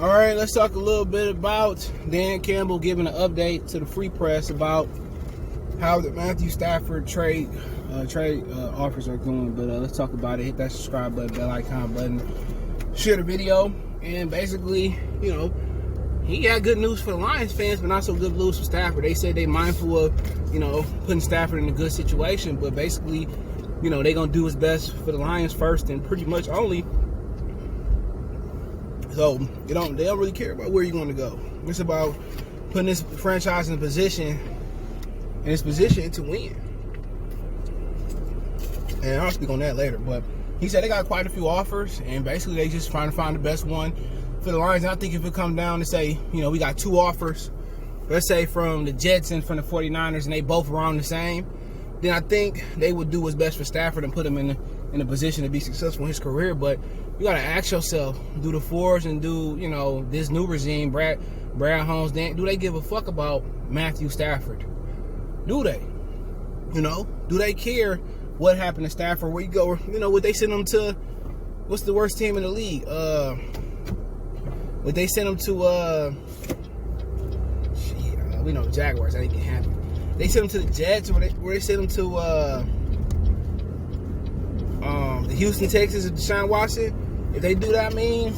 All right, let's talk a little bit about Dan Campbell giving an update to the Free Press about how the Matthew Stafford trade offers are going. But let's talk about it. Hit that subscribe button, bell icon button, share the video, and basically, you know, he got good news for the Lions fans, but not so good news for Stafford. They said they mindful of, you know, putting Stafford in a good situation, but basically, you know, they're gonna do what's best for the Lions first and pretty much only. So they don't really care about where you're going to go. It's about putting this franchise in a position to win. And I'll speak on that later. But he said they got quite a few offers, and basically they just trying to find the best one for the Lions. And I think if it come down to say, you know, we got two offers, let's say from the Jets and from the 49ers, and they both around the same, then I think they would do what's best for Stafford and put him in a position to be successful in his career. But you got to ask yourself, do the Fords and do, you know, this new regime, Brad Holmes, do they give a fuck about Matthew Stafford? Do they? You know, do they care what happened to Stafford? Where you go, you know, would they send him to, what's the worst team in the league? Would they send him to, we know the Jaguars, that ain't gonna happen. They sent him to the Jets, or they sent him to the Houston Texans of Deshaun Watson. If they do that, I mean,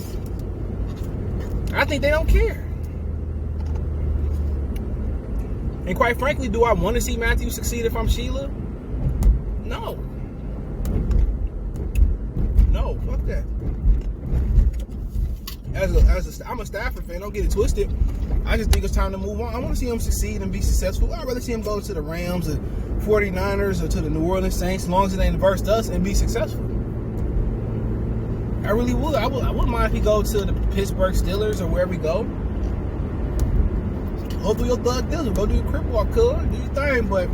I think they don't care. And quite frankly, do I want to see Matthew succeed if I'm Sheila? No. No, fuck that. I'm a Stafford fan, don't get it twisted. I just think it's time to move on. I want to see him succeed and be successful. I'd rather see him go to the Rams or 49ers or to the New Orleans Saints, as long as it ain't versus us, and be successful. I really would. I wouldn't mind if he go to the Pittsburgh Steelers or wherever we go. Hopefully your thug dealer, go do your crip walk, do your thing. But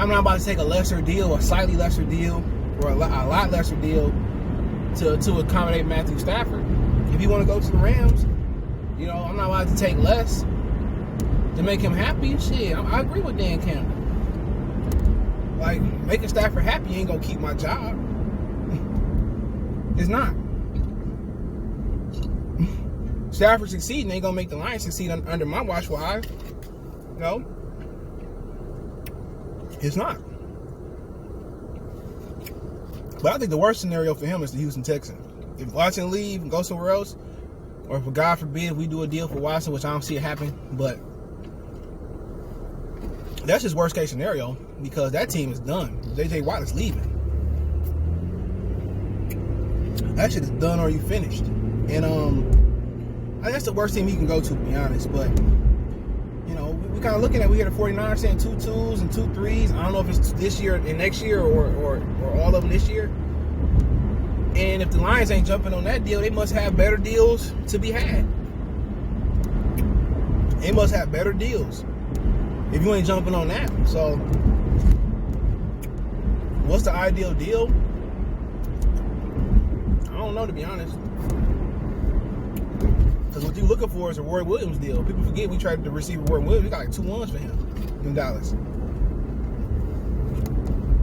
I'm not about to take a lesser deal, a slightly lesser deal, or a lot lesser deal to accommodate Matthew Stafford. If you want to go to the Rams, you know, I'm not allowed to take less to make him happy. Shit, I agree with Dan Campbell. Like, making Stafford happy ain't gonna keep my job. It's not. Stafford succeeding ain't gonna make the Lions succeed under my watchful eye. No, it's not. But I think the worst scenario for him is the Houston Texans. If Watson leave and go somewhere else, or if God forbid we do a deal for Watson, which I don't see it happen, but that's just worst case scenario because that team is done. J.J. Watt is leaving. That shit is done or you finished. And I think that's the worst team he can go to be honest. But you know, we kind of looking at, we hear the 49ers saying 2 2s and 2 3s. I don't know if it's this year and next year or all of them this year. And if the Lions ain't jumping on that deal, they must have better deals to be had. They must have better deals if you ain't jumping on that. So what's the ideal deal? I don't know, to be honest. Because what you're looking for is a Roy Williams deal. People forget we tried to receive Roy Williams. We got like 2 1s for him in Dallas.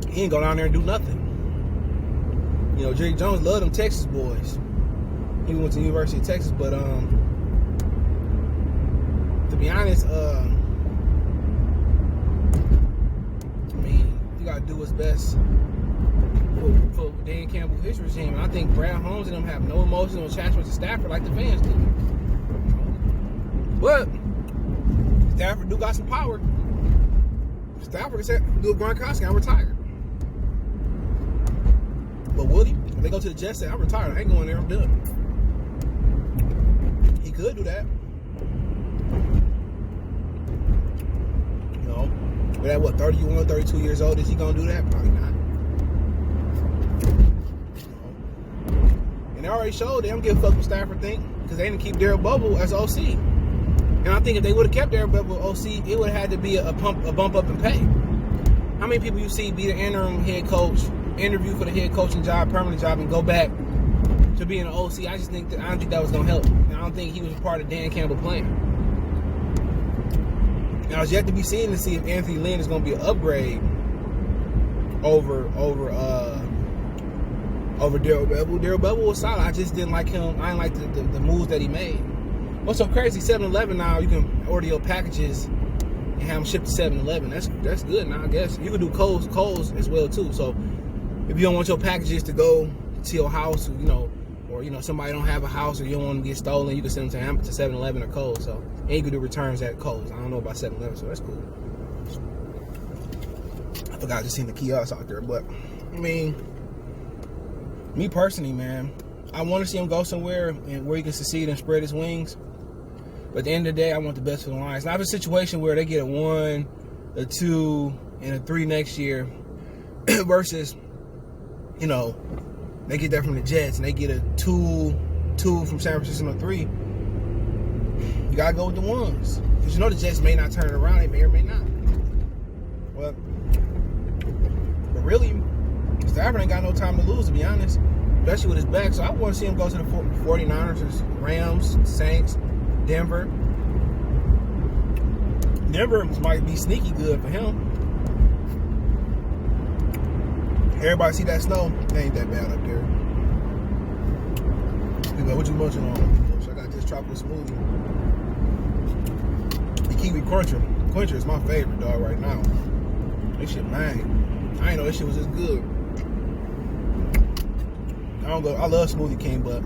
He ain't go down there and do nothing. You know, Jerry Jones loved them Texas boys. He went to the University of Texas, but to be honest, I mean, you gotta do what's best for Dan Campbell, his regime. And I think Brad Holmes and them have no emotional attachment to Stafford like the fans do. But Stafford do got some power. Stafford said, do a Gronkowski, I'm retired. But would he? If they go to the Jets, say, I'm retired, I ain't going there, I'm done. He could do that. You know, but at what, 31, 32 years old, is he going to do that? Probably not. And they already showed they don't give a fuck what Stafford think, because they didn't keep Darryl Bubble as OC. And I think if they would have kept Darryl Bubble OC, it would have had to be a bump up in pay. How many people you see be the interim head coach, interview for the head coaching job, permanent job, and go back to being an OC? I don't think that was gonna help. And I don't think he was a part of Dan Campbell plan. Now it's yet to be seen to see if Anthony Lynn is gonna be an upgrade over over Darrell Bevell. Darrell Bevell was solid. I just didn't like him. I didn't like the moves that he made. What's so crazy? 7-Eleven now, you can order your packages and have them shipped to 7-Eleven. That's good now, I guess. You can do Kohl's as well too. So if you don't want your packages to go to your house, or somebody don't have a house or you don't want them to get stolen, you can send them to 7-Eleven or Kohl's. So and you can do returns at Kohl's. I don't know about 7-Eleven, so that's cool. I forgot I just seen the kiosks out there, but I mean, me personally, man, I want to see him go somewhere and where he can succeed and spread his wings. But at the end of the day, I want the best for the Lions. Not a situation where they get a 1, a 2, and a 3 next year versus, they get that from the Jets and they get a 2 from San Francisco and a 3. You got to go with the ones. Because the Jets may not turn it around. They may or may not. But really, Stafford ain't got no time to lose, to be honest. Especially with his back. So I want to see him go to the 49ers, Rams, Saints, Denver. Denver might be sneaky good for him. Everybody see that snow? It ain't that bad up there. What you munching on? I got this tropical smoothie. The kiwi quencher is my favorite, dog, right now. This shit, man. I ain't know this shit was this good. I love Smoothie King, but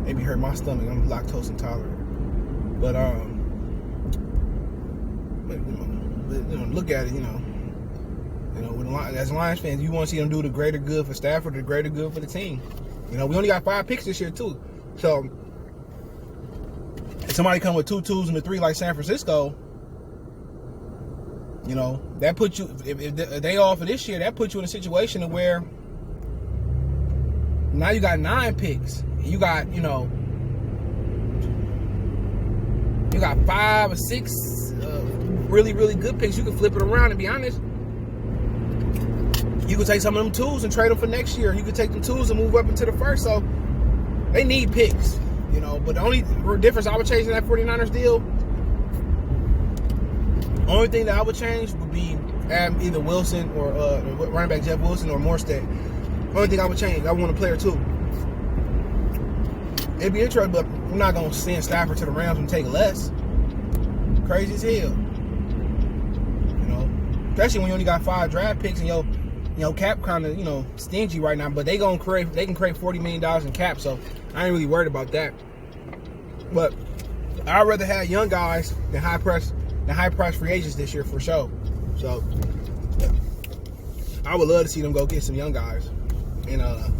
maybe hurt my stomach. I'm lactose intolerant. But look at it, as Lions fans, you want to see them do the greater good for Stafford, the greater good for the team. We only got 5 picks this year too. So if somebody come with 2 2s and a 3 like San Francisco, that puts you, if they offer this year, that puts you in a situation where now you got 9 picks. You got, you got 5 or 6 really, really good picks. You can flip it around and be honest. You could take some of them 2s and trade them for next year. You could take them 2s and move up into the first. So they need picks, But the only difference I would change in that 49ers deal, only thing that I would change would be add either Wilson or running back Jeff Wilson or Morstead. Only thing I would change, I want a player too. It'd be interesting, but I'm not gonna send Stafford to the Rams and take less. Crazy as hell, Especially when you only got 5 draft picks and your cap kind of stingy right now. But they can create $40 million in cap, so I ain't really worried about that. But I'd rather have young guys than high price free agents this year for sure. So I would love to see them go get some young guys. And I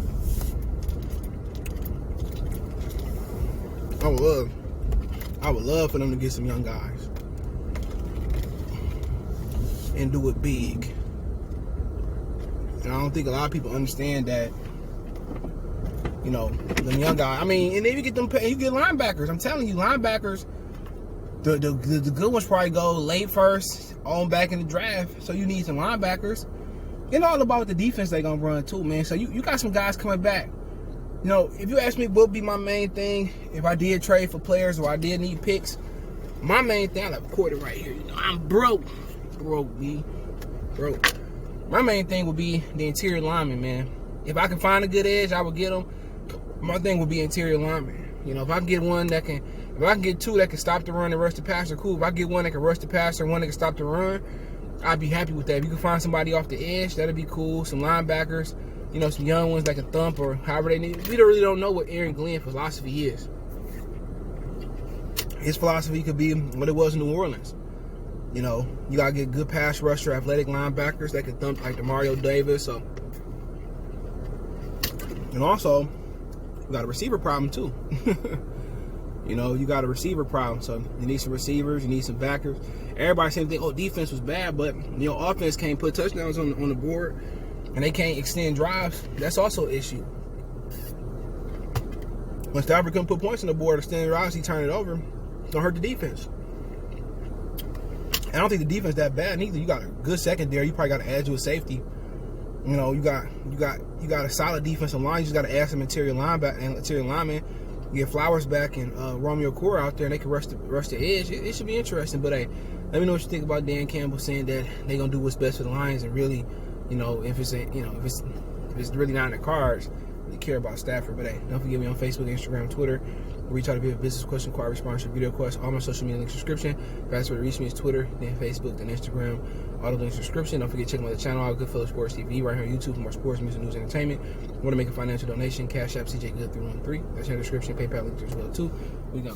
would love for them to get some young guys and do it big. And I don't think a lot of people understand that, the young guy. I mean, and then you get linebackers. I'm telling you, linebackers, the good ones probably go late first, on back in the draft. So you need some linebackers. It's all about the defense they're gonna run too, man. So you got some guys coming back. If you ask me what would be my main thing if I did trade for players or I did need picks, my main thing, I got recorded right here. I'm broke. My main thing would be the interior lineman, man. If I can find a good edge, I would get them. My thing would be interior lineman. If I can get if I can get 2 that can stop the run and rush the passer, cool. If I get 1 that can rush the passer and 1 that can stop the run, I'd be happy with that. If you can find somebody off the edge, that'd be cool. Some linebackers, some young ones that can thump or however they need. We really don't know what Aaron Glenn's philosophy is. His philosophy could be what it was in New Orleans. You gotta get good pass rusher, athletic linebackers that can thump like DeMario Davis. So, and also, you got a receiver problem too. You got a receiver problem. So you need some receivers, you need some backers. Everybody seems to think, defense was bad, but offense can't put touchdowns on the board, and they can't extend drives. That's also an issue. When Stafford couldn't put points on the board, extend drives, he turned it over. Don't hurt the defense. I don't think the defense that bad neither. You got a good secondary. You probably got to add to a safety. You got a solid defensive line. You just got to add some interior linemen. Get Flowers back and Romeo Core out there, and they can rush the edge. It should be interesting. But hey, let me know what you think about Dan Campbell saying that they're gonna do what's best for the Lions, and really, if it's really not in the cards, really care about Stafford. But hey, don't forget me on Facebook, Instagram, Twitter. Reach out if you have a business question, inquiry, response, or video request. All my social media links description. Fast way to reach me is Twitter, then Facebook, then Instagram. All the links description. Don't forget to check my other channel out, Goodfellow Sports TV, right here on YouTube for more sports, music, news, entertainment. Want to make a financial donation? Cash App CJ Good 313. That's in the description. PayPal link as well too. We go.